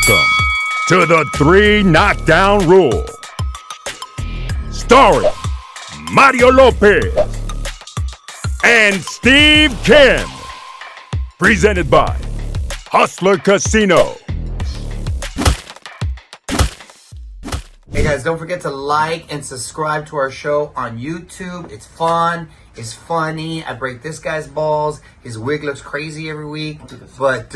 Welcome to the 3 Knockdown Rule. Starring Mario Lopez and Steve Kim. Presented by Hustler Casino. Hey guys, don't forget to like and subscribe to our show on YouTube. It's fun. It's funny. I break this guy's balls. His wig looks crazy every week, but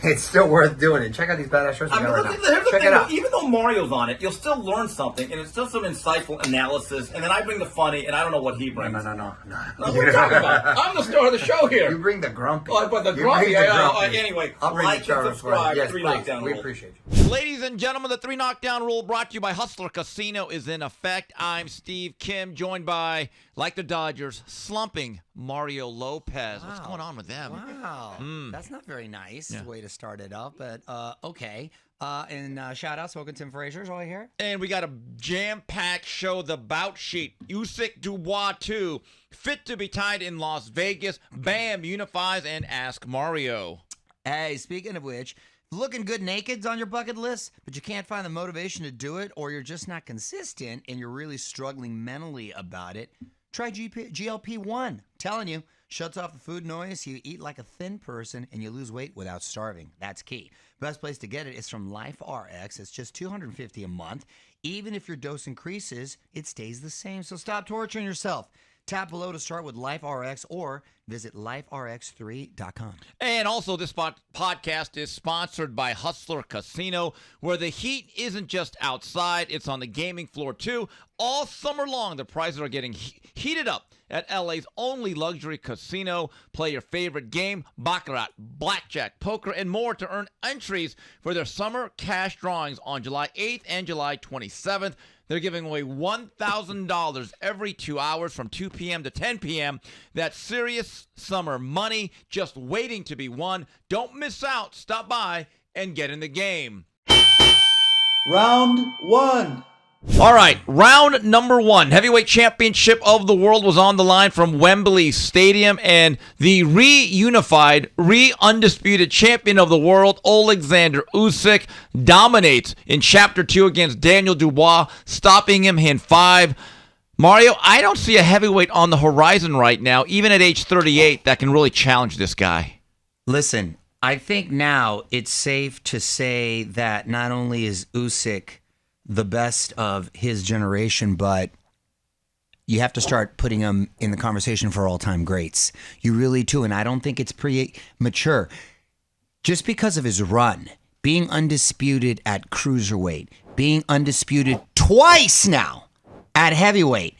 it's still worth doing it. Check out these badass shirts we got right now. Check it out. Even though Mario's on it, you'll still learn something, and it's still some insightful analysis. And then I bring the funny, and I don't know what he brings. No. What are you talking about? I'm the star of the show here. You bring the grumpy. Oh, but the grumpy. Anyway, like and subscribe. Yes, 3 please. Knockdown We Rule. appreciate you. Ladies and gentlemen, the 3 Knockdown Rule brought to you by Hustler Casino is in effect. I'm Steve Kim, joined by, like the Dodgers, slumping Mario Lopez. What's going on with them? Wow, that's not very nice way to start it up, but okay. And shout out, Smoking Tim Frazier's all here. And we got a jam-packed show, the bout sheet. Usyk, Dubois 2, fit to be tied in Las Vegas. Bam, Unifies, and Ask Mario. Hey, speaking of which, looking good naked's on your bucket list, but you can't find the motivation to do it, or you're just not consistent and you're really struggling mentally about it, try GLP-1. Telling you, shuts off the food noise, you eat like a thin person, and you lose weight without starving. That's key. Best place to get it is from LifeRx. It's just $250 a month. Even if your dose increases, it stays the same. So stop torturing yourself. Tap below to start with LifeRx or visit liferx3.com. And also, this podcast is sponsored by Hustler Casino, where the heat isn't just outside, it's on the gaming floor too. All summer long, the prices are getting heated up at LA's only luxury casino. Play your favorite game, baccarat, blackjack, poker, and more to earn entries for their summer cash drawings on July 8th and July 27th. They're giving away $1,000 every 2 hours from 2 p.m. to 10 p.m. That's serious summer money just waiting to be won. Don't miss out. Stop by and get in the game. Round 1. All right, round number 1. Heavyweight championship of the world was on the line from Wembley Stadium, and the reunified, undisputed champion of the world, Alexander Usyk, dominates in Chapter 2 against Daniel Dubois, stopping him in 5. Mario, I don't see a heavyweight on the horizon right now, even at age 38, that can really challenge this guy. Listen, I think now it's safe to say that not only is Usyk the best of his generation, but you have to start putting him in the conversation for all-time greats. You really do, and I don't think it's premature. Just because of his run, being undisputed at cruiserweight, being undisputed twice now at heavyweight,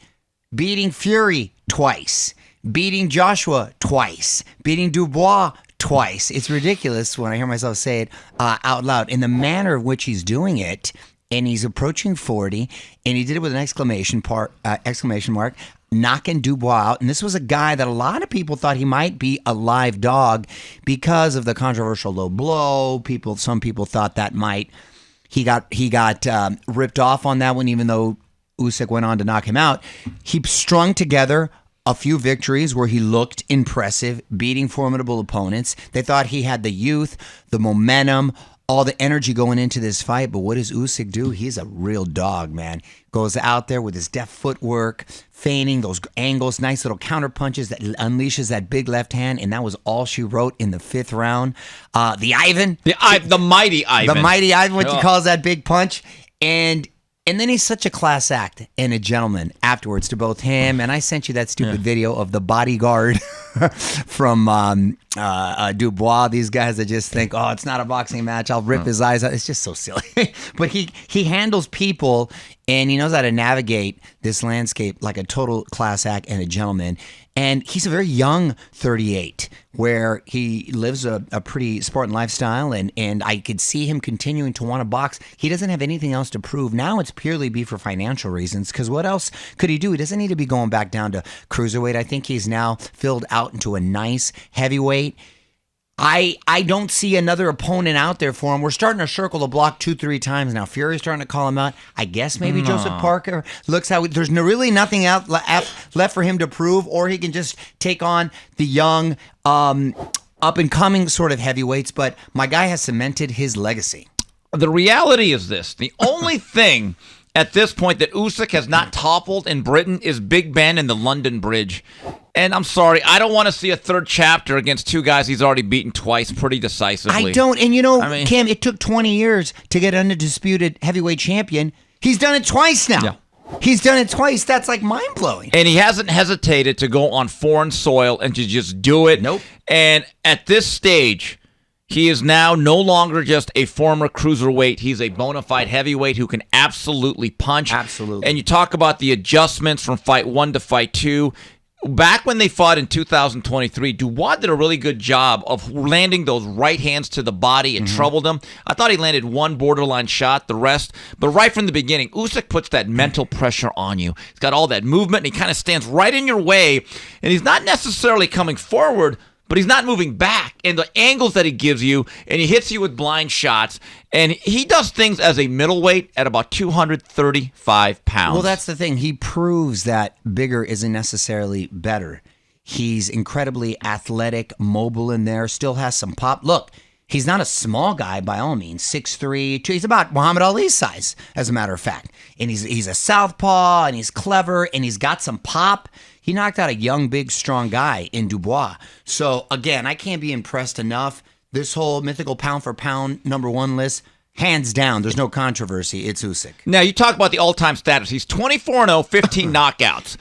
beating Fury twice, beating Joshua twice, beating Dubois twice. It's ridiculous when I hear myself say it out loud. In the manner in which he's doing it, and he's approaching 40, and he did it with an exclamation mark, knocking Dubois out. And this was a guy that a lot of people thought he might be a live dog because of the controversial low blow. Some people thought that he got ripped off on that one, even though Usyk went on to knock him out. He strung together a few victories where he looked impressive, beating formidable opponents. They thought he had the youth, the momentum, all the energy going into this fight. But what does Usyk do? He's a real dog, man. Goes out there with his deft footwork, feigning those angles, nice little counter punches that unleashes that big left hand. And that was all she wrote in the 5th round. The mighty Ivan, what he calls that big punch. And then he's such a class act and a gentleman afterwards to both him. And I sent you that stupid video of the bodyguard from Dubois. These guys that just think, oh, it's not a boxing match, I'll rip his eyes out. It's just so silly. But he handles people, and he knows how to navigate this landscape like a total class act and a gentleman. And he's a very young 38, where he lives a pretty Spartan lifestyle, and I could see him continuing to want to box. He doesn't have anything else to prove. Now it's purely be for financial reasons, because what else could he do? He doesn't need to be going back down to cruiserweight. I think he's now filled out into a nice heavyweight. I don't see another opponent out there for him. We're starting to circle the block 2-3 times now. Fury's starting to call him out. I guess maybe Joseph Parker looks how there's really nothing out left for him to prove, or he can just take on the young, up and coming sort of heavyweights. But my guy has cemented his legacy. the reality is this. The only thing at this point that Usyk has not toppled in Britain is Big Ben and the London Bridge. And I'm sorry, I don't want to see a third chapter against two guys he's already beaten twice pretty decisively. I don't. And Kim, it took 20 years to get an undisputed heavyweight champion. He's done it twice now. Yeah. He's done it twice. That's like mind-blowing. And he hasn't hesitated to go on foreign soil and to just do it. Nope. And at this stage, he is now no longer just a former cruiserweight. He's a bona fide heavyweight who can absolutely punch. Absolutely. And you talk about the adjustments from fight 1 to fight 2. Back when they fought in 2023, Dubois did a really good job of landing those right hands to the body and troubled him. I thought he landed one borderline shot, the rest. But right from the beginning, Usyk puts that mental pressure on you. He's got all that movement, and he kind of stands right in your way. And he's not necessarily coming forward, but he's not moving back. And the angles that he gives you, and he hits you with blind shots. And he does things as a middleweight at about 235 pounds. Well, that's the thing. He proves that bigger isn't necessarily better. He's incredibly athletic, mobile in there, still has some pop. Look, he's not a small guy by all means. 6'3", he's about Muhammad Ali's size, as a matter of fact. And he's a southpaw, and he's clever, and he's got some pop. He knocked out a young, big, strong guy in Dubois. So, again, I can't be impressed enough. This whole mythical pound-for-pound #1 list, hands down, there's no controversy. It's Usyk. Now, you talk about the all-time status. He's 24-0, 15 knockouts.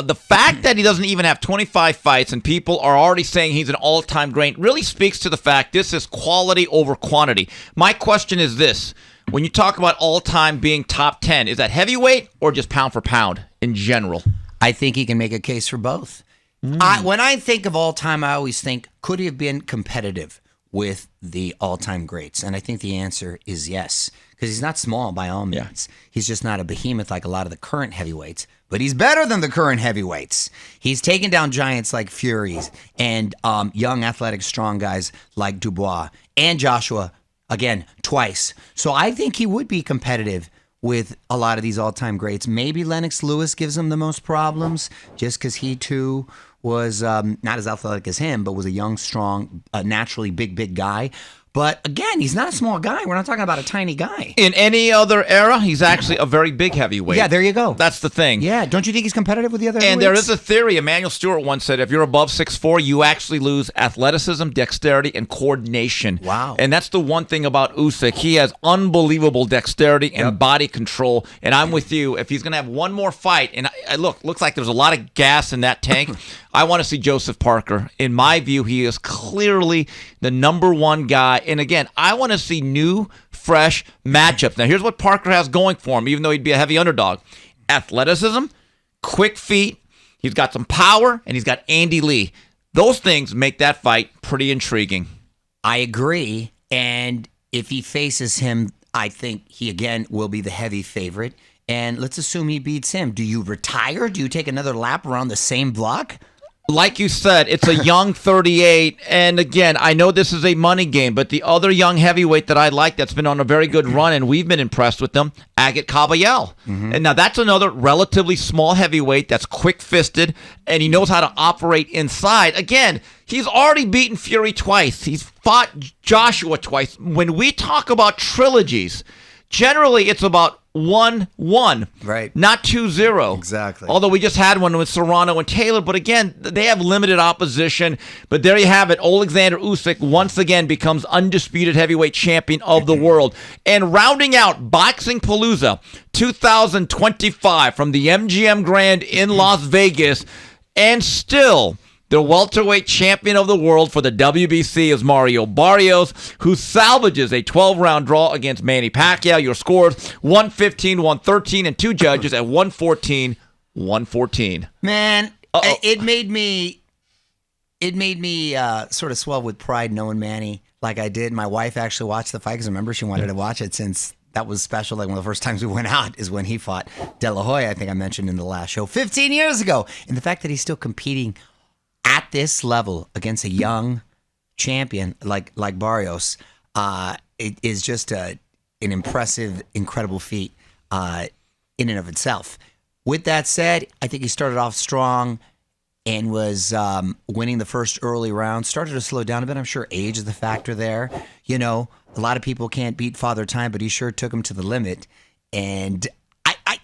The fact that he doesn't even have 25 fights and people are already saying he's an all-time great really speaks to the fact this is quality over quantity. My question is this. When you talk about all-time being top 10, is that heavyweight or just pound-for-pound in general? I think he can make a case for both. When I think of all time, I always think, could he have been competitive with the all-time greats? And I think the answer is yes, because he's not small by all means. Yeah. He's just not a behemoth like a lot of the current heavyweights, but he's better than the current heavyweights. He's taken down giants like Flurries and young, athletic, strong guys like Dubois and Joshua, again, twice. So I think he would be competitive with a lot of these all-time greats. Maybe Lennox Lewis gives him the most problems just because he, too, was not as athletic as him, but was a young, strong, naturally big guy. But again, he's not a small guy. We're not talking about a tiny guy. In any other era, he's actually a very big heavyweight. Yeah, there you go. That's the thing. Yeah, don't you think he's competitive with the other And heavyweights? there is a theory. Emmanuel Stewart once said, if you're above 6'4", you actually lose athleticism, dexterity, and coordination. Wow. And that's the one thing about Usyk. He has unbelievable dexterity and body control. And I'm with you. If he's going to have one more fight, and looks like there's a lot of gas in that tank, I want to see Joseph Parker. In my view, he is clearly the #1 guy. And again, I want to see new, fresh matchups. Now, here's what Parker has going for him, even though he'd be a heavy underdog. Athleticism, quick feet, he's got some power, and he's got Andy Lee. Those things make that fight pretty intriguing. I agree. And if he faces him, I think he, again, will be the heavy favorite. And let's assume he beats him. Do you retire? Do you take another lap around the same block? Like you said, it's a young 38, and again, I know this is a money game, but the other young heavyweight that I like that's been on a very good run, and we've been impressed with them, Agit Kabayel. And now that's another relatively small heavyweight that's quick-fisted, and he knows how to operate inside. Again, he's already beaten Fury twice. He's fought Joshua twice. When we talk about trilogies, generally it's about 1-1, right? Not 2-0. Exactly. Although we just had one with Serrano and Taylor, but again, they have limited opposition. But there you have it. Alexander Usyk once again becomes undisputed heavyweight champion of the world. And rounding out Boxing Palooza 2025 from the MGM Grand in Las Vegas, and still the welterweight champion of the world for the WBC is Mario Barrios, who salvages a 12-round draw against Manny Pacquiao. Your scores, 115, 113, and two judges at 114, 114. Man, it made me sort of swell with pride knowing Manny like I did. My wife actually watched the fight because remember she wanted to watch it since that was special. Like one of the first times we went out is when he fought De La Hoya, I think I mentioned in the last show, 15 years ago. And the fact that he's still competing at this level against a young champion like Barrios, it is just an impressive, incredible feat in and of itself. With that said, I think he started off strong, and was winning the first early round. Started to slow down a bit. I'm sure age is the factor there. You know, a lot of people can't beat Father Time, but he sure took him to the limit. And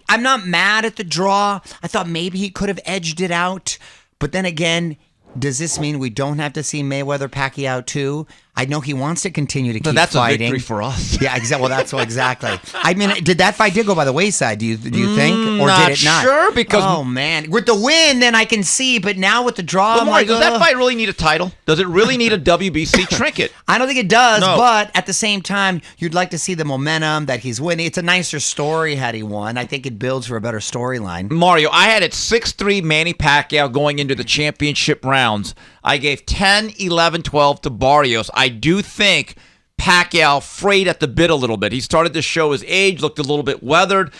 I'm not mad at the draw. I thought maybe he could have edged it out. But then again, does this mean we don't have to see Mayweather Pacquiao 2? I know he wants to continue to keep That's fighting. a victory for us. Yeah, exactly. Well, that's exactly. I mean, did that fight go by the wayside? Do you think, or Not did it not? sure, because man, with the win, then I can see. But now with the draw, I'm like, does that fight really need a title? Does it really need a WBC trinket? I don't think it does. No. But at the same time, you'd like to see the momentum that he's winning. It's a nicer story had he won. I think it builds for a better storyline. Mario, I had it 6-3 Manny Pacquiao going into the championship rounds. I gave 10, 11, 12 to Barrios. I do think Pacquiao frayed at the bit a little bit. He started to show his age, looked a little bit weathered.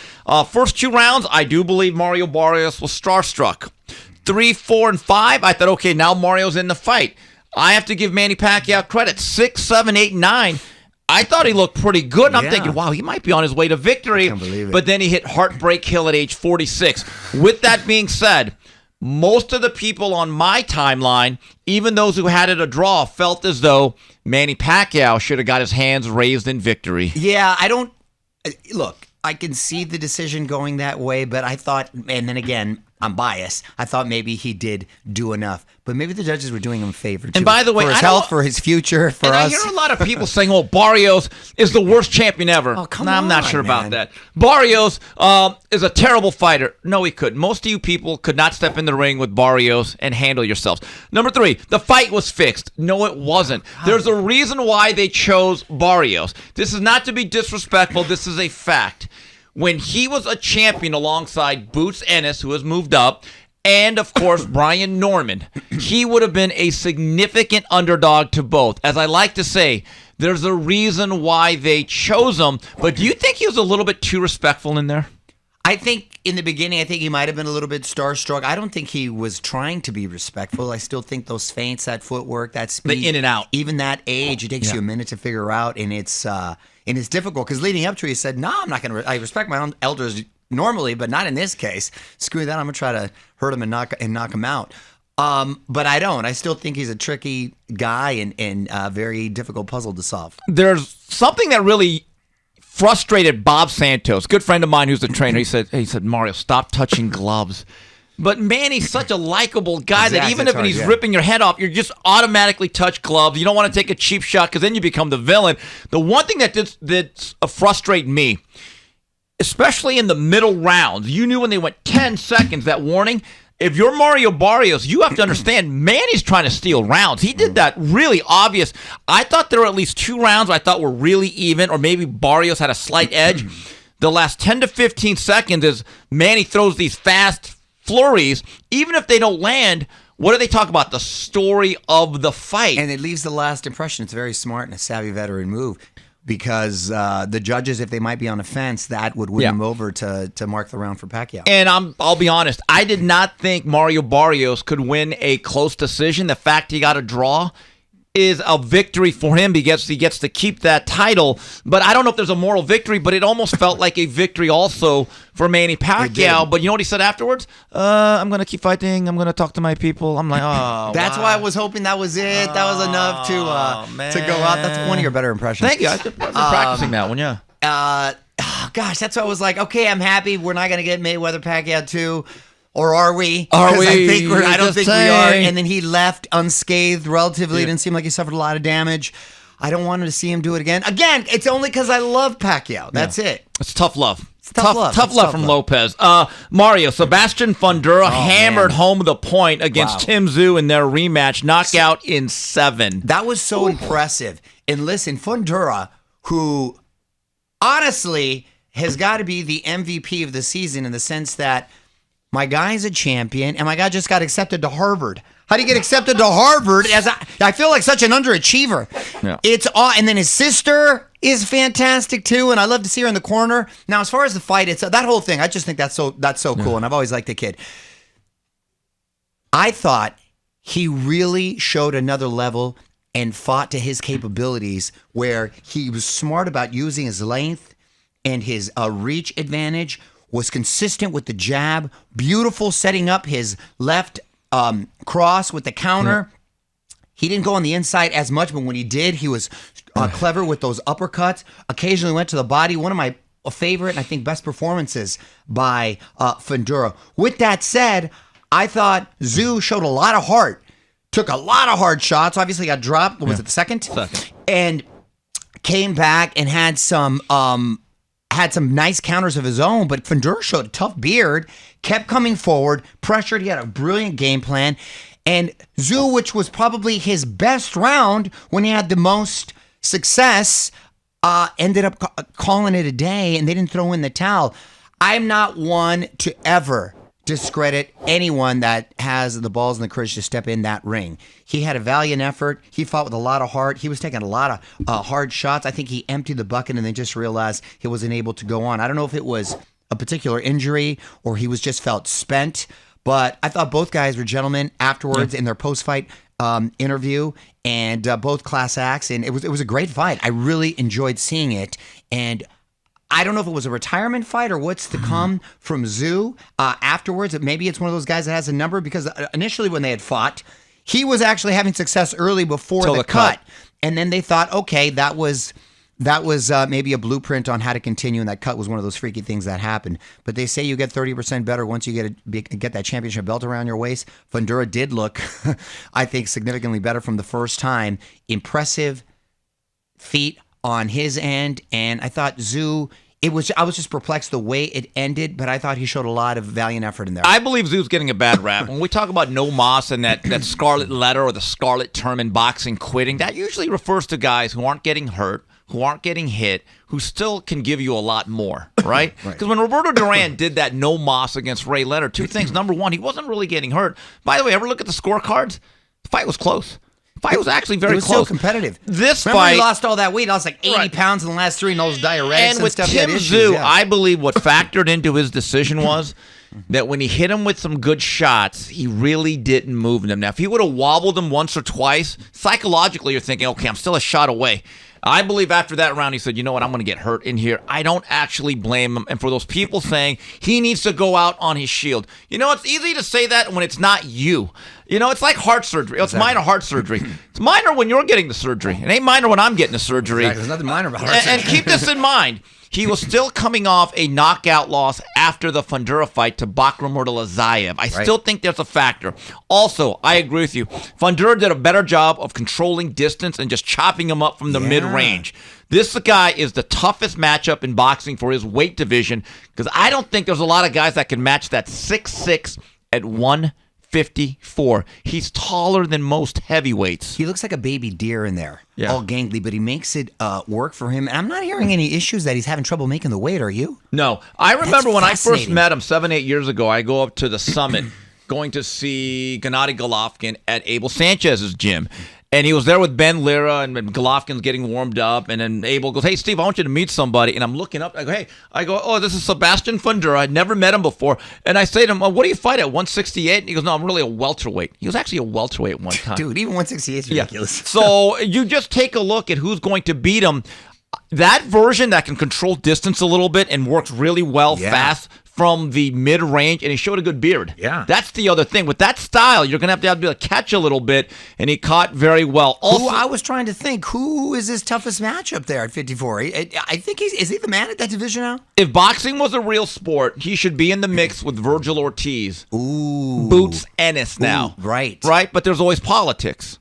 First 2 rounds, I do believe Mario Barrios was starstruck. 3, 4, and 5, I thought, okay, now Mario's in the fight. I have to give Manny Pacquiao credit. 6, 7, 8, 9. I thought he looked pretty good. And I'm thinking, wow, he might be on his way to victory. I can't believe it. But then he hit Heartbreak Hill at age 46. With that being said, most of the people on my timeline, even those who had it a draw, felt as though Manny Pacquiao should have got his hands raised in victory. Yeah, I don't look. I can see the decision going that way, but I thought, and then again, I'm biased. I thought maybe he did do enough, but maybe the judges were doing him a favor too. And by the way, for his health, for his future, for and us. I hear a lot of people saying, "Oh, Barrios is the worst champion ever." Oh, come I'm not on, sure about man. that. Barrios is a terrible fighter. No, he couldn't. Most of you people could not step in the ring with Barrios and handle yourselves. Number 3, the fight was fixed. No, it wasn't. There's a reason why they chose Barrios. This is not to be disrespectful. This is a fact. When he was a champion alongside Boots Ennis, who has moved up, and, of course, Brian Norman, he would have been a significant underdog to both. As I like to say, there's a reason why they chose him. But do you think he was a little bit too respectful in there? I think in the beginning, I think he might have been a little bit starstruck. I don't think he was trying to be respectful. I still think those feints, that footwork, that speed, The in and out. even that age, it takes you a minute to figure out, and it's difficult because leading up to it, he said, "No, I'm not going to. I respect my own elders normally, but not in this case. Screw that. I'm going to try to hurt him and knock him out." But I don't. I still think he's a tricky guy and a very difficult puzzle to solve. There's something that really frustrated Bob Santos, good friend of mine who's a trainer. He said, Mario, stop touching gloves. But Manny's such a likable guy that even if he's ripping your head off, you just automatically touch gloves. You don't want to take a cheap shot because then you become the villain. The one thing that did frustrate me, especially in the middle rounds, you knew when they went 10 seconds, that warning. If you're Mario Barrios, you have to understand Manny's trying to steal rounds. He did that really obvious. I thought there were at least 2 rounds I thought were really even, or maybe Barrios had a slight edge. The last 10 to 15 seconds is Manny throws these fast flurries. Even if they don't land, what do they talk about? The story of the fight. And it leaves the last impression. It's very smart and a savvy veteran move. Because the judges, if they might be on the fence, that would win them over to mark the round for Pacquiao. And I'll be honest, I did not think Mario Barrios could win a close decision. The fact he got a draw is a victory for him because he gets to keep that title. But I don't know if there's a moral victory, but it almost felt like a victory also for Manny Pacquiao. But you know what he said afterwards? I'm going to keep fighting. I'm going to talk to my people. I'm like, oh, that's why I was hoping that was it. That was enough to go out. That's one of your better impressions. Thank you. I've been practicing that one, yeah. Gosh, that's why I was like, okay, I'm happy. We're not going to get Mayweather Pacquiao 2. Or are we? Are we? I don't think we are. And then he left unscathed relatively. It didn't seem like he suffered a lot of damage. I don't want to see him do it again. Again, it's only because I love Pacquiao. That's it. It's tough love. Tough love. Tough love from Lopez. Mario, Sebastian Fundora hammered home the point against Tim Tszyu in their rematch. Knockout in 7. That was so impressive. And listen, Fundora, who honestly has got to be the MVP of the season in the sense that my guy's a champion, and my guy just got accepted to Harvard. How do you get accepted to Harvard? I feel like such an underachiever. Yeah. And then his sister is fantastic too, and I love to see her in the corner. Now, as far as the fight, it's that whole thing. I just think that's so cool, and I've always liked the kid. I thought he really showed another level and fought to his capabilities, where he was smart about using his length and his reach advantage. Was consistent with the jab, beautiful setting up his left cross with the counter. He didn't go on the inside as much, but when he did, he was clever with those uppercuts. Occasionally went to the body. One of my favorite and I think best performances by Fundora. With that said, I thought Tszyu showed a lot of heart. Took a lot of hard shots. Obviously got dropped. What was it, the second? And came back and had some nice counters of his own. But Fundora showed a tough beard, kept coming forward, pressured. He had a brilliant game plan. And Tszyu, which was probably his best round when he had the most success, ended up calling it a day, and they didn't throw in the towel. I'm not one to ever discredit anyone that has the balls and the courage to step in that ring. He had a valiant effort. He fought with a lot of heart. He was taking a lot of hard shots. I think he emptied the bucket and then just realized he wasn't able to go on. I don't know if it was a particular injury or he was just felt spent, but I thought both guys were gentlemen afterwards in their post-fight interview, and both class acts, and it was a great fight. I really enjoyed seeing it, and I don't know if it was a retirement fight or what's to come from Tszyu afterwards. Maybe it's one of those guys that has a number, because initially when they had fought, he was actually having success early before the cut. And then they thought, okay, that was maybe a blueprint on how to continue, and that cut was one of those freaky things that happened. But they say you get 30% better once you get that championship belt around your waist. Fundora did look, I think, significantly better from the first time. Impressive feat on his end, and I thought Tszyu, I was just perplexed the way it ended, but I thought he showed a lot of valiant effort in there. I believe Tszyu's getting a bad rap. When we talk about no moss and that scarlet letter or the scarlet term in boxing, quitting, that usually refers to guys who aren't getting hurt, who aren't getting hit, who still can give you a lot more, right? Because when Roberto Duran did that no moss against Ray Leonard, two things. Number one, he wasn't really getting hurt. By the way, ever look at the scorecards? The fight was close. Fight was actually very close. It was still competitive. This Remember fight, he lost all that weight. He lost like 80 pounds in the last 3, and those diuretics and with stuff. Tim Tszyu, I believe what factored into his decision was that when he hit him with some good shots, he really didn't move them. Now, if he would have wobbled him once or twice, psychologically you're thinking, okay, I'm still a shot away. I believe after that round, he said, you know what, I'm going to get hurt in here. I don't actually blame him. And for those people saying he needs to go out on his shield, you know, it's easy to say that when it's not you. You know, it's like heart surgery. It's minor heart surgery. It's minor when you're getting the surgery. It ain't minor when I'm getting the surgery. Exactly. There's nothing minor about heart surgery. And keep this in mind. He was still coming off a knockout loss after the Fundora fight to Bakram Murtalazayev. I still think there's a factor. Also, I agree with you. Fundora did a better job of controlling distance and just chopping him up from the mid-range. This guy is the toughest matchup in boxing for his weight division, because I don't think there's a lot of guys that can match that 6'6" at 154. He's taller than most heavyweights. He looks like a baby deer in there, all gangly, but he makes it work for him. And I'm not hearing any issues that he's having trouble making the weight, are you? No. I remember when I first met him 7-8 years ago, I go up to the Summit going to see Gennady Golovkin at Abel Sanchez's gym. And he was there with Ben Lira, and Golovkin's getting warmed up. And then Abel goes, hey, Steve, I want you to meet somebody. And I'm looking up. I go, oh, this is Sebastian Fundora. I'd never met him before. And I say to him, what do you fight at, 168? And he goes, no, I'm really a welterweight. He was actually a welterweight one time. Dude, even 168 is ridiculous. Yeah. So you just take a look at who's going to beat him. That version that can control distance a little bit and works really well fast from the mid-range, and he showed a good beard. Yeah. That's the other thing. With that style, you're going to have to be able to catch a little bit, and he caught very well. Also, I was trying to think, who is his toughest matchup there at 54? I think is he the man at that division now? If boxing was a real sport, he should be in the mix with Virgil Ortiz. Ooh. Boots Ennis now. Ooh, right. Right? But there's always politics.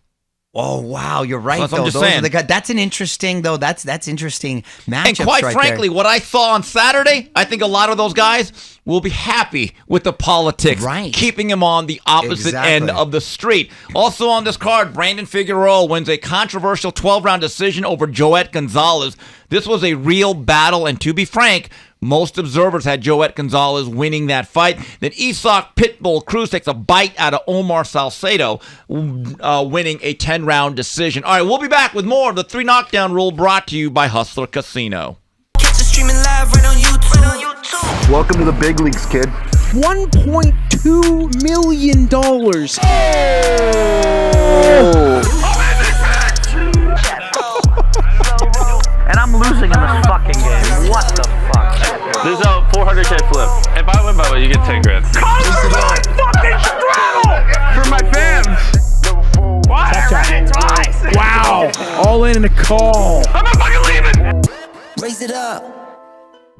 Oh wow, you're right. That's what I'm just saying. That's an interesting though. That's interesting matchup. And quite frankly, what I saw on Saturday, I think a lot of those guys will be happy with the politics, keeping him on the opposite end of the street. Also on this card, Brandon Figueroa wins a controversial 12-round decision over Joet Gonzalez. This was a real battle, and to be frank, most observers had Joet Gonzalez winning that fight. Then Isak Pitbull Cruz takes a bite out of Omar Salcedo, winning a 10-round decision. All right, we'll be back with more of the 3 Knockdown Rule, brought to you by Hustler Casino. Catch it streaming live right on YouTube. Welcome to the big leagues, kid. $1.2 million. And I'm losing in this fucking game. What the fuck? There's a 400K flip. If I win by the way, you get 10 grand. Fucking straddle! For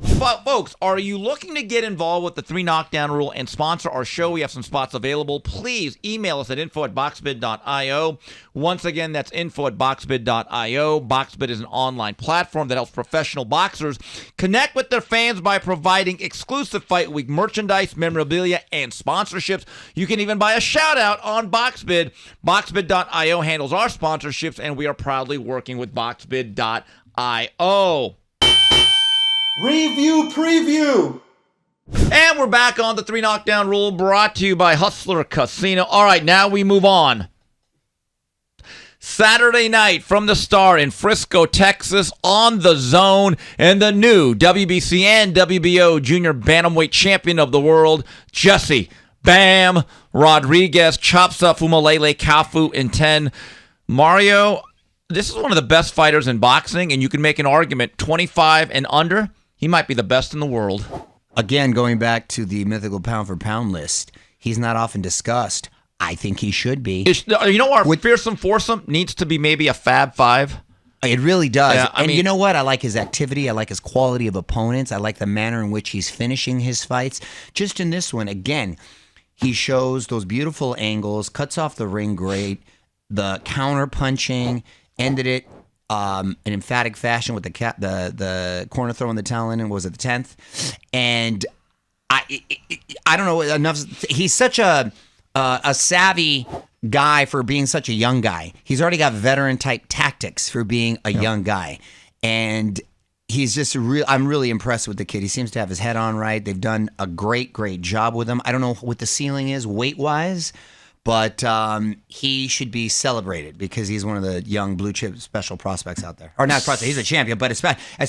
Folks, are you looking to get involved with the 3 Knockdown Rule and sponsor our show? We have some spots available. Please email us at info@boxbid.io. Once again, that's info@boxbid.io. Boxbid is an online platform that helps professional boxers connect with their fans by providing exclusive Fight Week merchandise, memorabilia, and sponsorships. You can even buy a shout-out on Boxbid. Boxbid.io handles our sponsorships, and we are proudly working with Boxbid.io. Review preview. And we're back on the 3 Knockdown Rule, brought to you by Hustler Casino. All right, now we move on. Saturday night from the Star in Frisco, Texas, on the Zone, and the new WBC and WBO junior bantamweight champion of the world, Jesse Bam Rodriguez, chops up Fumalele Kafu in 10. Mario, this is one of the best fighters in boxing, and you can make an argument 25 and under. He might be the best in the world. Again, going back to the mythical pound-for-pound list, he's not often discussed. I think he should be. You know, our fearsome foursome needs to be maybe a Fab Five. It really does. Yeah, and you know what? I like his activity. I like his quality of opponents. I like the manner in which he's finishing his fights. Just in this one, again, he shows those beautiful angles, cuts off the ring great, the counter-punching, ended it in emphatic fashion with the corner throw in the talon, and was it the 10th? And I don't know enough. He's such a savvy guy for being such a young guy. He's already got veteran type tactics for being a young guy, and he's just I'm really impressed with the kid. He seems to have his head on right. They've done a great job with him. I don't know what the ceiling is weight wise, but he should be celebrated because he's one of the young blue chip special prospects out there. Or not prospect, he's a champion, but as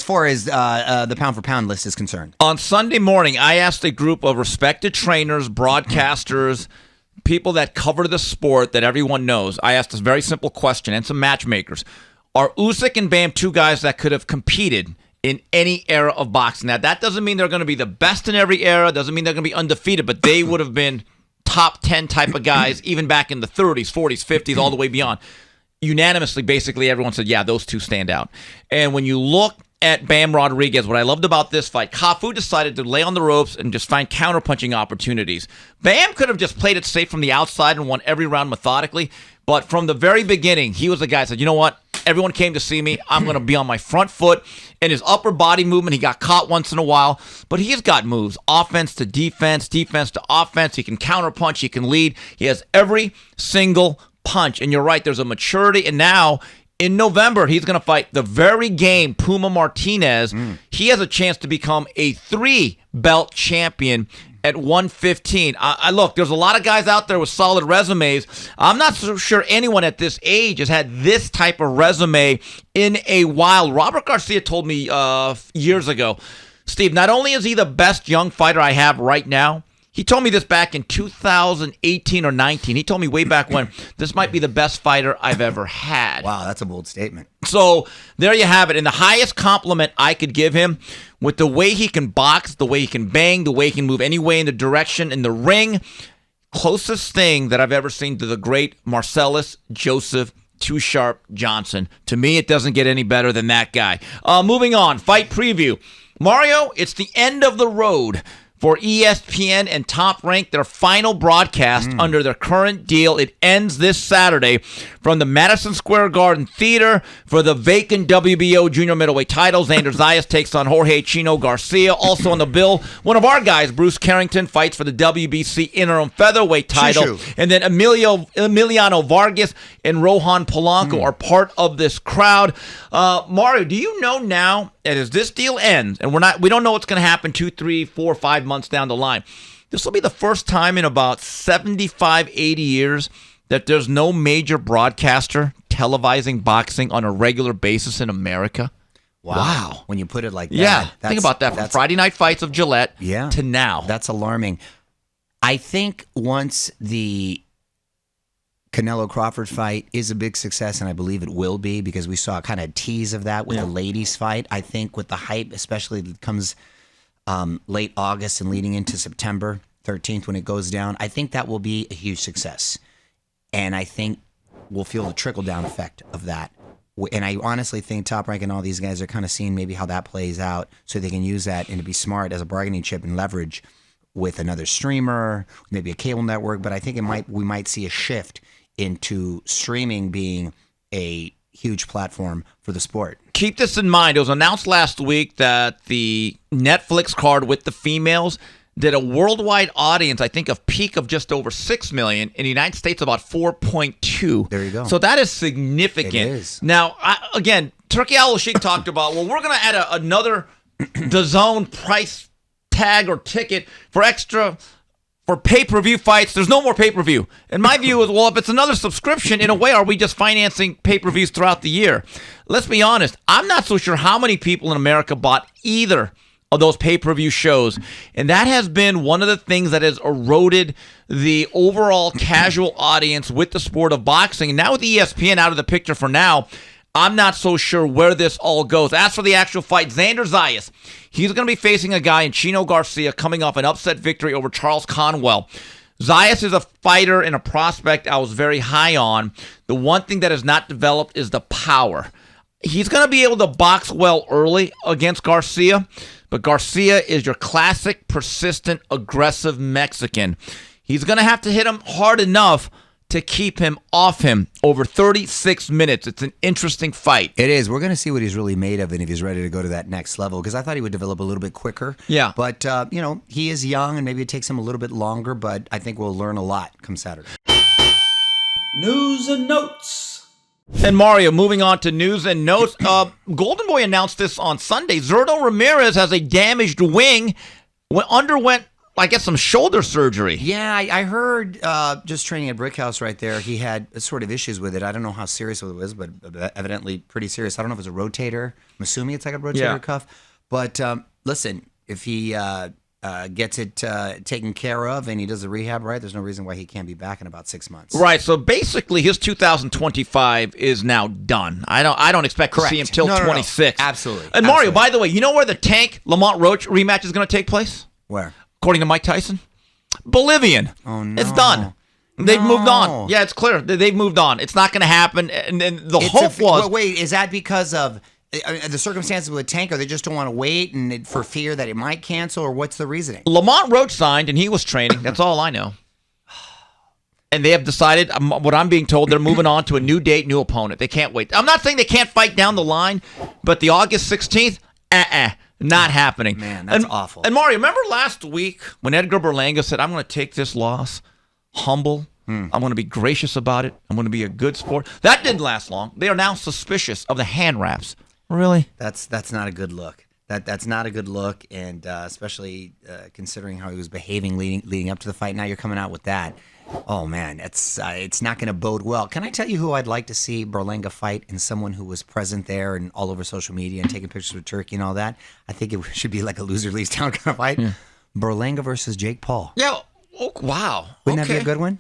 far as the pound for pound list is concerned. On Sunday morning, I asked a group of respected trainers, broadcasters, people that cover the sport that everyone knows. I asked this very simple question, and some matchmakers. Are Usyk and Bam two guys that could have competed in any era of boxing? Now, that doesn't mean they're going to be the best in every era, doesn't mean they're going to be undefeated, but they would have been top 10 type of guys, even back in the 30s, 40s, 50s, all the way beyond. Unanimously, basically, everyone said, yeah, those two stand out. And when you look at Bam Rodriguez, what I loved about this fight, Kafu decided to lay on the ropes and just find counter-punching opportunities. Bam could have just played it safe from the outside and won every round methodically, but from the very beginning, he was the guy who said, you know what? Everyone came to see me. I'm going to be on my front foot. And his upper body movement, he got caught once in a while, but he's got moves. Offense to defense, defense to offense. He can counterpunch. He can lead. He has every single punch. And you're right, there's a maturity. And now, in November, he's going to fight the very game, Puma Martinez. He has a chance to become a 3-belt champion at 115. Look, there's a lot of guys out there with solid resumes. I'm not so sure anyone at this age has had this type of resume in a while. Robert Garcia told me years ago, Steve, not only is he the best young fighter I have right now, he told me this back in 2018 or 19. He told me way back when, this might be the best fighter I've ever had. Wow, that's a bold statement. So there you have it. And the highest compliment I could give him, with the way he can box, the way he can bang, the way he can move any way in the direction in the ring, closest thing that I've ever seen to the great Marcellus Joseph Too Sharp Johnson. To me, it doesn't get any better than that guy. Moving on, fight preview. Mario, it's the end of the road for ESPN and Top Rank, their final broadcast under their current deal. It ends this Saturday from the Madison Square Garden Theater for the vacant WBO junior middleweight titles. Xander Zayas takes on Jorge Chino Garcia. Also on the bill, one of our guys, Bruce Carrington, fights for the WBC interim featherweight title. Tszyu. And then Emiliano Vargas and Rohan Polanco are part of this crowd. Mario, do you know now that as this deal ends, and we don't know what's going to happen 2, 3, 4, 5 months down the line, this will be the first time in about 75, 80 years that there's no major broadcaster televising boxing on a regular basis in America? Wow. When you put it like that. Yeah, think about that. From Friday night fights of Gillette to now. That's alarming. I think once the Canelo Crawford fight is a big success, and I believe it will be, because we saw kind of a tease of that with the ladies fight. I think with the hype, especially that comes late August and leading into September 13th when it goes down, I think that will be a huge success. And I think we'll feel the trickle-down effect of that And I honestly think Top Rank and all these guys are kind of seeing maybe how that plays out so they can use that and to be smart as a bargaining chip and leverage with another streamer, maybe a cable network. But I think we might see a shift into streaming being a huge platform for the sport. Keep this in mind. It was announced last week that the Netflix card with the females did a worldwide audience, I think, of peak of just over 6 million. In the United States, about 4.2. There you go. So that is significant. It is. Now, again, Turkey Al Sheikh talked about, well, we're going to add another DAZN price tag or ticket for pay-per-view fights. There's no more pay-per-view. And my view is, well, if it's another subscription, in a way, are we just financing pay-per-views throughout the year? Let's be honest. I'm not so sure how many people in America bought either of those pay-per-view shows. And that has been one of the things that has eroded the overall casual audience with the sport of boxing. And now with ESPN out of the picture for now, I'm not so sure where this all goes. As for the actual fight, Xander Zayas, he's going to be facing a guy in Chino Garcia coming off an upset victory over Charles Conwell. Zayas is a fighter and a prospect I was very high on. The one thing that has not developed is the power. He's going to be able to box well early against Garcia, but Garcia is your classic, persistent, aggressive Mexican. He's going to have to hit him hard enough to keep him off him over 36 minutes. It's an interesting fight. It is. We're going to see what he's really made of and if he's ready to go to that next level, because I thought he would develop a little bit quicker. Yeah. But, he is young and maybe it takes him a little bit longer, but I think we'll learn a lot come Saturday. News and notes. And Mario, moving on to news and notes. Golden Boy announced this on Sunday. Zurdo Ramirez has a damaged wing, underwent, I guess, some shoulder surgery. Yeah, I heard just training at Brickhouse right there, he had sort of issues with it. I don't know how serious it was, but evidently pretty serious. I don't know if it's a rotator. I'm assuming it's like a rotator cuff. But listen, if he gets it taken care of and he does the rehab right, there's no reason why he can't be back in about 6 months. Right, so basically his 2025 is now done. I don't expect to see him till 26. No. Absolutely. And Mario, by the way, you know where the Tank Lamont Roach rematch is going to take place? Where? According to Mike Tyson? Bolivian. Oh, no. It's done. They've moved on. Yeah, it's clear. They've moved on. It's not going to happen. And the hope was... Wait, is that because of the circumstances with Tank, or they just don't want to wait and for fear that it might cancel, or what's the reasoning? Lamont Roach signed, and he was training. That's all I know. And they have decided, what I'm being told, they're moving on to a new date, new opponent. They can't wait. I'm not saying they can't fight down the line, but the August 16th, not happening. Man, that's awful. And Mario, remember last week when Edgar Berlanga said, I'm going to take this loss humble. I'm going to be gracious about it. I'm going to be a good sport. That didn't last long. They are now suspicious of the hand wraps. Really? That's not a good look. That's not a good look, and especially considering how he was behaving leading up to the fight. Now you're coming out with that. Oh man, it's not going to bode well. Can I tell you who I'd like to see Berlanga fight, and someone who was present there and all over social media and taking pictures with Turkey and all that? I think it should be like a loser leaves town kind of fight. Yeah. Berlanga versus Jake Paul. Yeah. Oh, wow. Wouldn't that be a good one?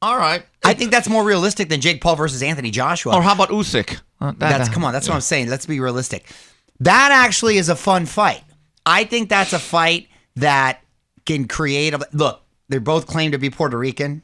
All right. I think that's more realistic than Jake Paul versus Anthony Joshua. Or how about Usyk? That's what I'm saying. Let's be realistic. That actually is a fun fight. I think that's a fight that can create look, they both claim to be Puerto Rican.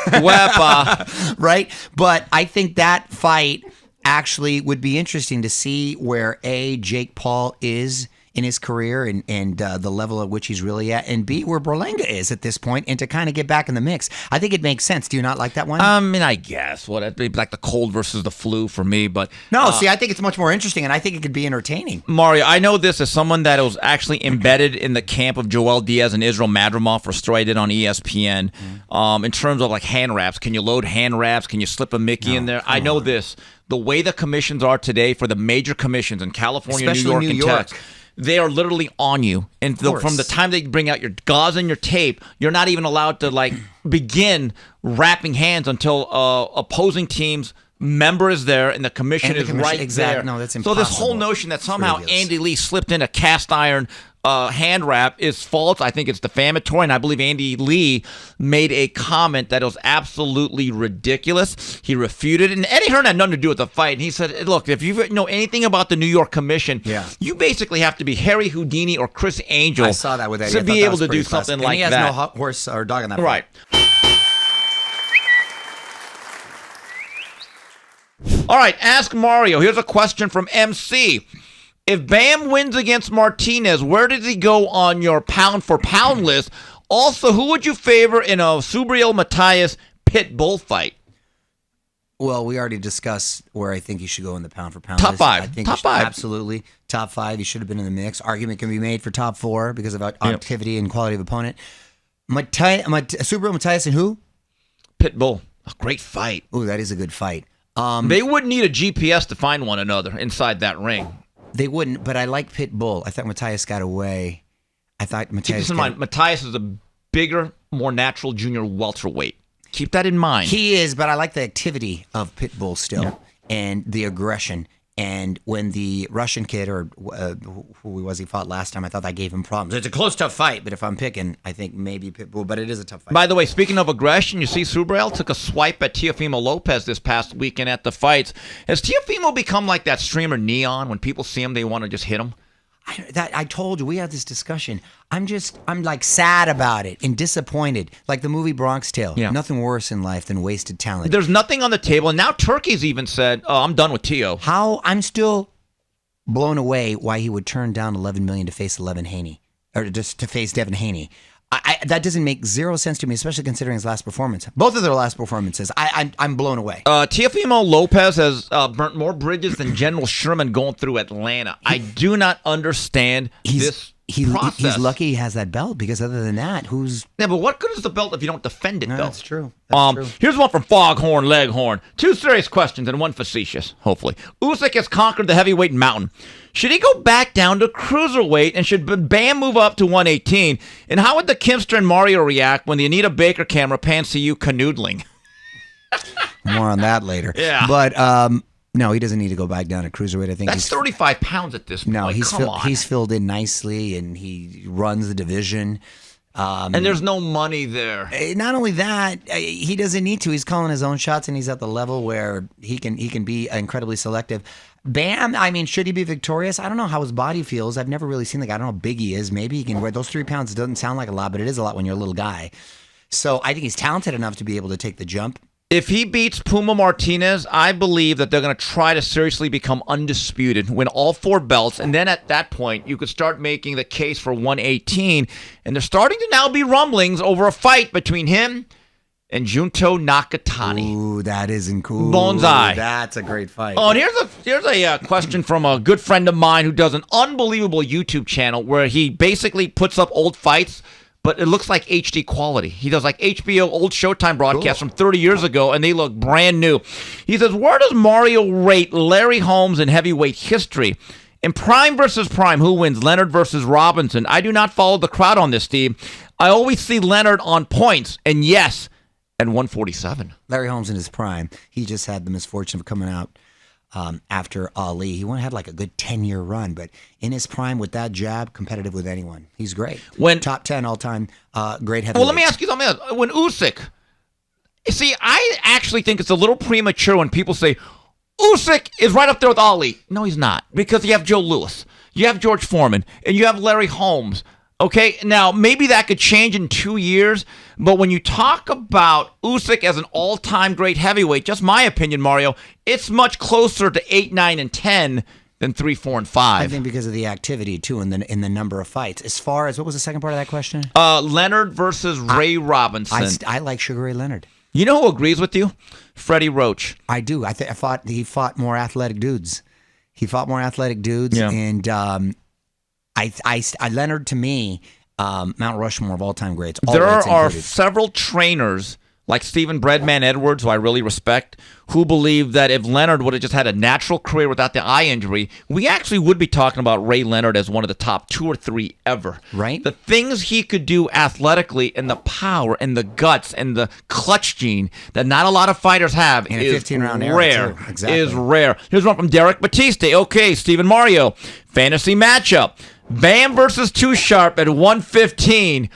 Right? But I think that fight actually would be interesting to see where Jake Paul is in his career and the level at which he's really at, and B, where Berlanga is at this point, and to kind of get back in the mix. I think it makes sense. Do you not like that one? I mean, I guess. It'd be like the cold versus the flu for me, but... No, see, I think it's much more interesting, and I think it could be entertaining. Mario, I know this as someone that was actually embedded in the camp of Joel Diaz and Israel Madrimov for a story I did on ESPN. In terms of like hand wraps, can you load hand wraps? Can you slip a Mickey in there? I know this. The way the commissions are today for the major commissions in California, especially New York, and Texas, they are literally on you. And from the time they bring out your gauze and your tape, you're not even allowed to begin wrapping hands until opposing teams member is there and the commission is right there. No, that's impossible. So this whole notion that somehow Andy Lee slipped in a cast iron hand wrap is false. I think it's defamatory, and I believe Andy Lee made a comment that was absolutely ridiculous. He refuted it, and Eddie Hearn had nothing to do with the fight. And he said, look, if you know anything about the New York Commission, you basically have to be Harry Houdini or Chris Angel. I saw that with Eddie. To be able to do something like that. And he has no horse or dog in that fight. Right. All right, ask Mario. Here's a question from MC. If Bam wins against Martinez, where does he go on your pound-for-pound list? Also, who would you favor in a Subriel Matias pit bull fight? Well, we already discussed where I think he should go in the pound-for-pound Top list. five. I think Top five. Absolutely. Top 5. He should have been in the mix. Argument can be made for top 4 because of activity and quality of opponent. Subriel Matias and who? Pit bull. A great fight. Ooh, that is a good fight. They wouldn't need a GPS to find one another inside that ring. They wouldn't, but I like Pit Bull. I thought Matias got away. Keep this in mind. Matias is a bigger, more natural junior welterweight. Keep that in mind. He is, but I like the activity of Pit Bull still and the aggression. And when the Russian kid, or who he fought last time, I thought that gave him problems. It's a close, tough fight, but if I'm picking, I think maybe Pit Bull, but it is a tough fight. By the way, speaking of aggression, you see Subriel took a swipe at Teofimo Lopez this past weekend at the fights. Has Teofimo become like that streamer Neon? When people see him, they want to just hit him? I told you, we had this discussion. I'm like sad about it and disappointed. Like the movie Bronx Tale. Yeah. Nothing worse in life than wasted talent. There's nothing on the table. And now Turkey's even said, oh, I'm done with Teo. I'm still blown away why he would turn down $11 million to face Devin Haney. That doesn't make zero sense to me, especially considering his last performance. Both of their last performances. I'm blown away. Teofimo Lopez has burnt more bridges than General Sherman going through Atlanta. I do not understand this process. He's lucky he has that belt, because other than that, Yeah, but what good is the belt if you don't defend it, though? That's true. That's true. Here's one from Foghorn Leghorn. 2 serious questions and 1 facetious, hopefully. Usyk has conquered the heavyweight mountain. Should he go back down to cruiserweight, and should Bam move up to 118? And how would the Kimster and Mario react when the Anita Baker camera pans to you canoodling? More on that later. Yeah. But no, he doesn't need to go back down to cruiserweight. I think that's 35 pounds at this point. No, he's filled in nicely, and he runs the division. And there's no money there. Not only that, he doesn't need to. He's calling his own shots, and he's at the level where he can be incredibly selective. Bam, I mean, should he be victorious? I don't know how his body feels. I've never really seen the guy. I don't know how big he is. Maybe he can wear those 3 pounds. It doesn't sound like a lot, but it is a lot when you're a little guy. So I think he's talented enough to be able to take the jump. If he beats Puma Martinez, I believe that they're going to try to seriously become undisputed, win all 4 belts, and then at that point, you could start making the case for 118. And there's starting to now be rumblings over a fight between him and Junto Nakatani. Ooh, that isn't cool. Bonsai. That's a great fight. Oh, and here's a question from a good friend of mine who does an unbelievable YouTube channel where he basically puts up old fights, but it looks like HD quality. He does like HBO old Showtime broadcasts from 30 years ago, and they look brand new. He says, where does Mario rate Larry Holmes in heavyweight history? In Prime versus Prime, who wins, Leonard versus Robinson? I do not follow the crowd on this, Steve. I always see Leonard on points, and yes, at 147. Larry Holmes in his prime. He just had the misfortune of coming out after Ali. He had like a good 10-year run, but in his prime with that jab, competitive with anyone. He's great. Top 10 all-time great heavyweight. Well, let me ask you something else. When Usyk, see, I actually think it's a little premature when people say, Usyk is right up there with Ali. No, he's not, because you have Joe Louis, you have George Foreman, and you have Larry Holmes. Okay, now maybe that could change in 2 years, but when you talk about Usyk as an all-time great heavyweight, just my opinion, Mario, it's much closer to 8, 9, and 10 than 3, 4, and 5. I think because of the activity too, in the number of fights. As far as what was the second part of that question? Leonard versus Ray Robinson. I like Sugar Ray Leonard. You know who agrees with you? Freddie Roach. I do. He fought more athletic dudes. Yeah. And Leonard, to me, Mount Rushmore of all-time greats. There are several trainers like Stephen Breadman Edwards, who I really respect, who believe that if Leonard would have just had a natural career without the eye injury, we actually would be talking about Ray Leonard as one of the top 2 or 3 ever. Right. The things he could do athletically, and the power and the guts and the clutch gene that not a lot of fighters have in a is 15-round era, rare. too. Exactly. Is rare. Here's one from Derek Batiste. Okay, Stephen Mario. Fantasy matchup. Bam versus Too Sharp at 115.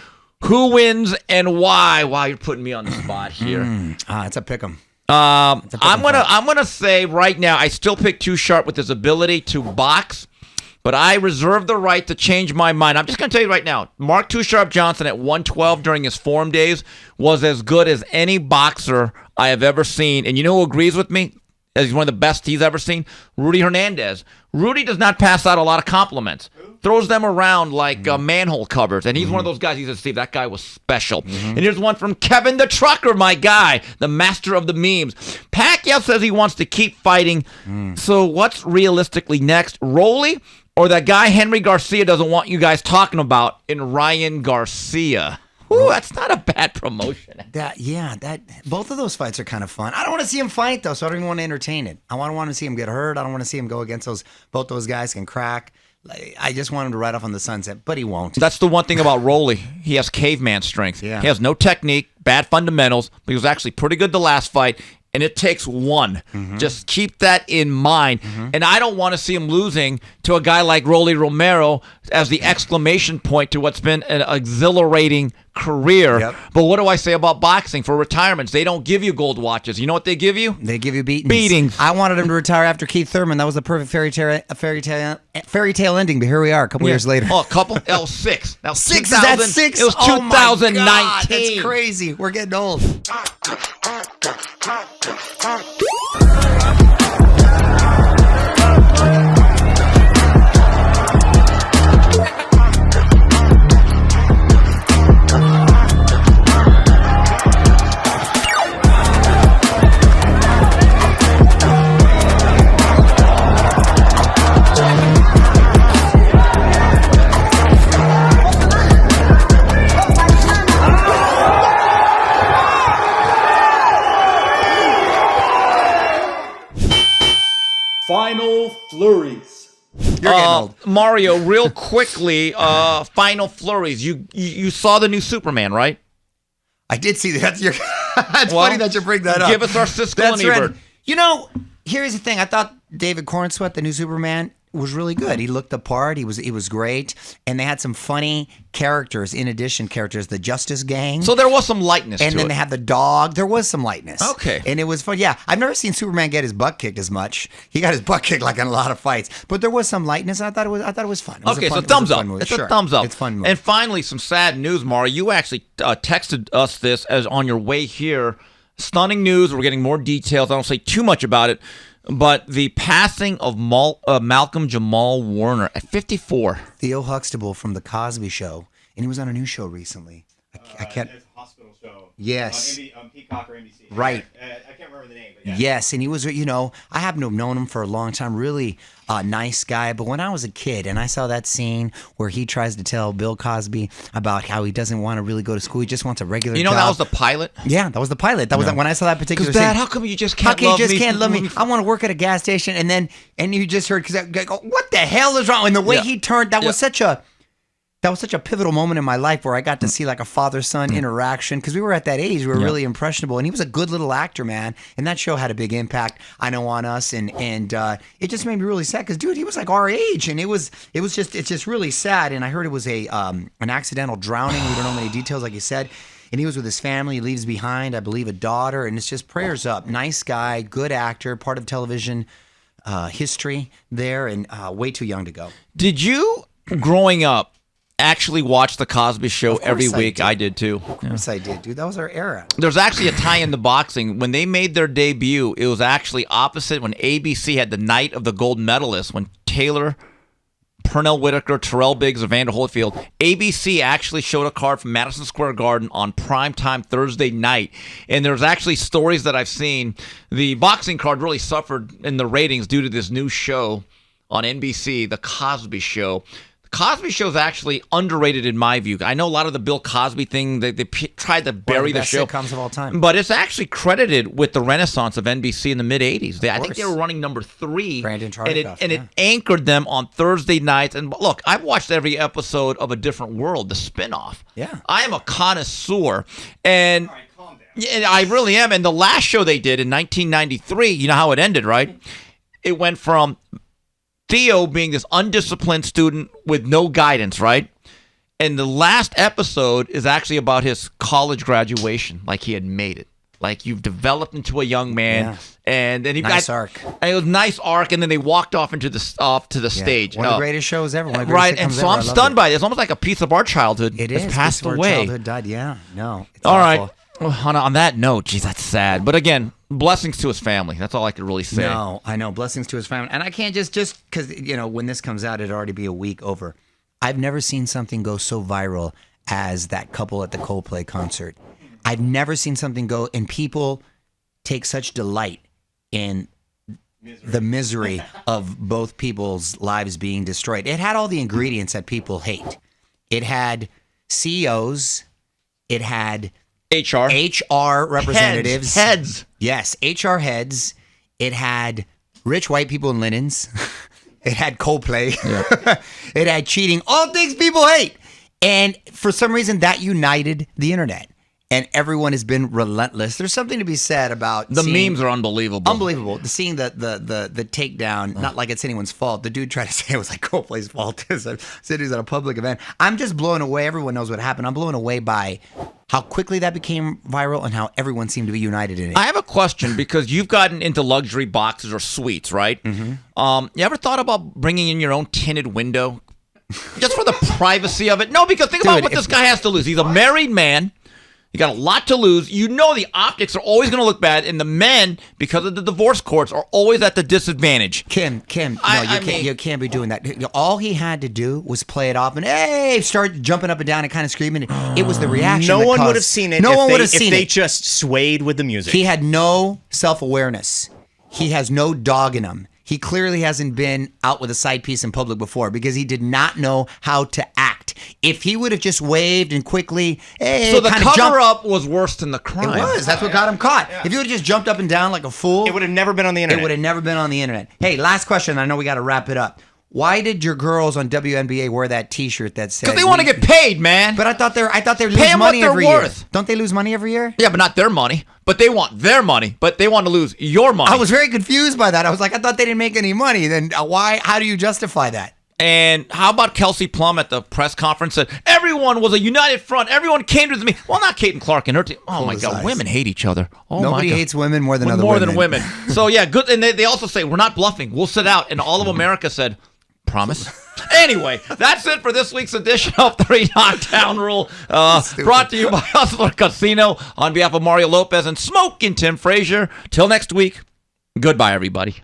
Who wins and why? Wow, you're putting me on the spot here. It's a pick 'em. I'm gonna say right now, I still pick Too Sharp with his ability to box, but I reserve the right to change my mind. I'm just gonna tell you right now, Mark Too Sharp Johnson at 112 during his form days was as good as any boxer I have ever seen. And you know who agrees with me? as he's one of the best he's ever seen? Rudy Hernandez. Rudy does not pass out a lot of compliments. Throws them around like manhole covers. And he's one of those guys, he says, Steve, that guy was special. And here's one from Kevin the Trucker, my guy, the master of the memes. Pacquiao says he wants to keep fighting. So what's realistically next? Rolly or that guy Henry Garcia doesn't want you guys talking about in Ryan Garcia? Ooh, that's not a bad promotion. Both of those fights are kind of fun. I don't want to see him fight though, so I don't even want to entertain it. I want to see him get hurt. I don't want to see him go against both those guys can crack. I just want him to ride off on the sunset, but he won't. That's the one thing about Rolly. He has caveman strength. Yeah. He has no technique, bad fundamentals, but he was actually pretty good the last fight. And it takes one. Just keep that in mind. And I don't want to see him losing to a guy like Rolly Romero as the exclamation point to what's been an exhilarating career. Yep. But what do I say about boxing for retirements? They don't give you gold watches. You know what they give you? They give you beatings. Beatings. I wanted him to retire after Keith Thurman. That was the perfect fairy tale ending. But here we are, a couple years later. Oh, that was 6. That was 6? Is that 6? It was 2019. My God, that's crazy. We're getting old. Final flurries. You're getting old. Mario, real quickly, final flurries. You saw the new Superman, right? I did see that. It's funny that you bring that up. Give us our Siskel and Ebert. Right. Here's the thing. I thought David Cornsweet, the new Superman, was really good. He looked the part. He was great. And they had some funny characters, the Justice Gang. So there was some lightness and to then it. They had the dog. There was some lightness. Okay. And it was fun. Yeah, I've never seen Superman get his butt kicked as much. He got his butt kicked like in a lot of fights. But there was some lightness. I thought it was fun. Okay, so thumbs up. It's a thumbs up. It's fun. And finally, some sad news, Mario. You actually texted us this as on your way here. Stunning news. We're getting more details. I don't say too much about it. But the passing of Malcolm Jamal Warner at 54. Theo Huxtable from The Cosby Show. And he was on a new show recently. I can't. It's a hospital show. Yes. On Peacock or NBC. Right. I can't remember the name. But yeah. Yes, and he was, I happen to have known him for a long time. Really nice guy. But when I was a kid and I saw that scene where he tries to tell Bill Cosby about how he doesn't want to really go to school, he just wants a regular job. That was the pilot? Yeah, that was the pilot. That was when I saw that particular scene. Dad, how come you just can't love me? How come you just can't love me? I want to work at a gas station. And you just heard, what the hell is wrong? And the way he turned, that was such a pivotal moment in my life where I got to see like a father-son interaction because we were at that age. We were really impressionable. And he was a good little actor, man. And that show had a big impact, I know, on us. And it just made me really sad because, dude, he was like our age. And it's just really sad. And I heard it was an accidental drowning. We don't know many details, like you said. And he was with his family. He leaves behind, I believe, a daughter. And it's just prayers up. Nice guy, good actor, part of television history there, and way too young to go. Did you, growing up, actually watch The Cosby Show every week? I did too. Of course I did, dude. That was our era. There's actually a tie in the boxing. When they made their debut, it was actually opposite when ABC had the night of the gold medalists, when Taylor, Pernell Whitaker, Terrell Biggs, Evander Holyfield. ABC actually showed a card from Madison Square Garden on primetime Thursday night. And there's actually stories that I've seen. The boxing card really suffered in the ratings due to this new show on NBC, The Cosby Show. The Cosby Show is actually underrated in my view. I know a lot of the Bill Cosby thing, they tried to bury the show. Sitcoms of all time. But it's actually credited with the renaissance of NBC in the mid-'80s. I think they were running number 3. Brandon and it anchored them on Thursday nights. And look, I've watched every episode of A Different World, the spinoff. Yeah. I am a connoisseur. And, and I really am. And the last show they did in 1993, you know how it ended, right? It went from Theo being this undisciplined student with no guidance, right? And the last episode is actually about his college graduation, like he had made it. Like you've developed into a young man. Yeah. And then he nice arc. And it was a nice arc, and then they walked off to the stage. One of the greatest shows ever. One of the right, greatest and so ever. I'm stunned by it. It's almost like a piece of our childhood. It is. Passed piece of away. Our childhood died, yeah. No. It's All awful. right. On that note, geez, that's sad. But again, blessings to his family. That's all I could really say. No, I know. Blessings to his family. And I can't just because, when this comes out, it'll already be a week over. I've never seen something go so viral as that couple at the Coldplay concert. I've never seen something go, and people take such delight in the misery of both people's lives being destroyed. It had all the ingredients that people hate. It had CEOs. It had HR representatives. Heads. Yes, HR heads. It had rich white people in linens. It had Coldplay. Yeah. It had cheating. All things people hate. And for some reason, that united the internet. And everyone has been relentless. There's something to be said about the memes are unbelievable. Unbelievable. Seeing the takedown, not like it's anyone's fault. The dude tried to say it was like Coldplay's fault. Said he was at a public event. I'm just blown away. Everyone knows what happened. I'm blown away by how quickly that became viral and how everyone seemed to be united in it. I have a question because you've gotten into luxury boxes or suites, right? Mm-hmm. You ever thought about bringing in your own tinted window? Just for the privacy of it? No, because think about what this guy has to lose. He's a married man. You got a lot to lose. You know the optics are always going to look bad, and the men, because of the divorce courts, are always at the disadvantage. Kim, you can't be doing that. All he had to do was play it off and start jumping up and down and kind of screaming. It was the reaction. No one would have seen it. No one would have seen it if they just swayed with the music. He had no self-awareness. He has no dog in him. He clearly hasn't been out with a side piece in public before because he did not know how to act. If he would have just waved and quickly, so the cover-up was worse than the crime. It was. That's what got him caught. Yeah. If he would have just jumped up and down like a fool, it would have never been on the internet. It would have never been on the internet. Hey, last question. I know we got to wrap it up. Why did your girls on WNBA wear that T-shirt that said? Because they want to get paid, man. But I thought they lose money every year. Don't they lose money every year? Yeah, but not their money. But they want their money. But they want to lose your money. I was very confused by that. I was like, I thought they didn't make any money. Then why? How do you justify that? And how about Kelsey Plum at the press conference said everyone was a united front. Everyone came to me. Well, not Caitlin Clark and her team. Oh my God, women hate each other. Oh Nobody hates women more than women. So yeah, good. And they also say we're not bluffing. We'll sit out. And all of America said, promise. Anyway, that's it for this week's edition of 3 Knockdown Rule. Brought to you by Hustler Casino on behalf of Mario Lopez and Smoking Tim Frazier. Till next week, goodbye, everybody.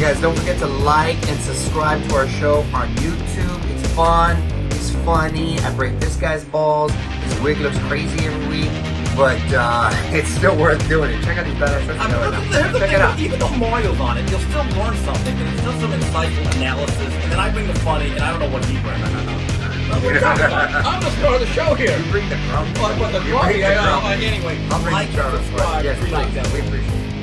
Guys, don't forget to like and subscribe to our show on YouTube. It's fun, it's funny. I break this guy's balls. His wig looks crazy every week, but it's still worth doing it. Check out these badass shirts. Check it out. Even though Mario's on it, you'll still learn something, and it's still some insightful analysis, and then I bring the funny, and I don't know what he brings. I'm the star of the show here. You bring the crumb. But the crumb, anyway, I'll bring like, the subscribe, yes, like that. We appreciate it.